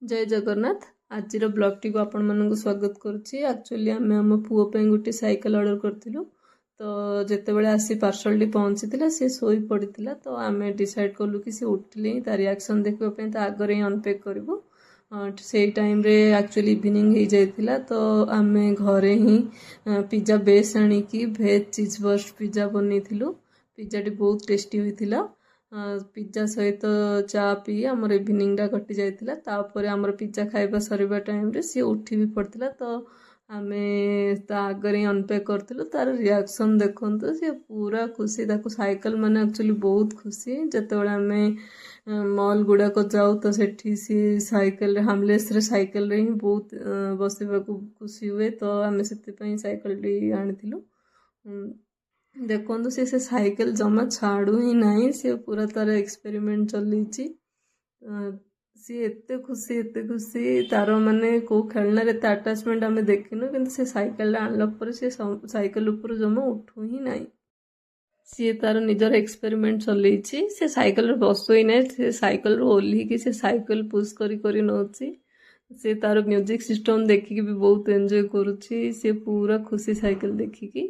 जय जगन्नाथ। आज blog T को आपण मानक स्वागत करुच्ची। एक्चुअली आम आम पुओ पे गोटे साइकिल ऑर्डर करथिलु तो जेतेबेले आसी पार्सल टी पहुंची सी सोई पड़ता तो आम डिसाइड कलु कि सी उठिले ता रिएक्शन देखा ता आगे ही अनपैक करूँ। से टाइम रे एक्चुअली इवनिंग हो जाइथिला तो आम घरे ही पिज्जा बेस आनिकी भेज चीज बर्स्ट पिज्जा बनईथिलु। पिज्जाटी बहुत टेस्टी होइथिला। पिज्जा सहित चा पी आमर इवनिंग टा कटि जाइथिला। तापर आमर पिज्जा खाइबा सरीबा टाइम रे सी उठी भी पड़थिला तो आमे ता आगे ही अनपैक करथिलु। तार रिएक्शन देखंतु सी पूरा खुशी। ताको साइकिल माने एक्चुअली बहुत खुशी। जेतेबेले आमे मॉल गुड़ाक जाऊ तो सेठी सी साइकिल हामलेस रे साइकिल रे ही बहुत बसिबाकू खुशी हुए तो आमे सेति साइकिल टी आनिथिलु। देखो से साइकिल जमा छाड़ू ही नहीं, सी पूरा तार एक्सपेरिमेंट चली सी एते खुशी तार माने को खेलना रे अटैचमेंट आम देखिनु कि से साइकिल आणला पर से साइकिल ऊपर जमा उठू ही नहीं। सी तार निजर एक्सपेरिमेंट चली से साइकिल बसु ही नहीं, से साइकिल ओह्लिकी से साइकिल पुश करी नौची। से तार म्यूजिक सिस्टम देखिकी भी बहुत एंजॉय करुच्ची। से पूरा खुशी साइकिल देखिकी।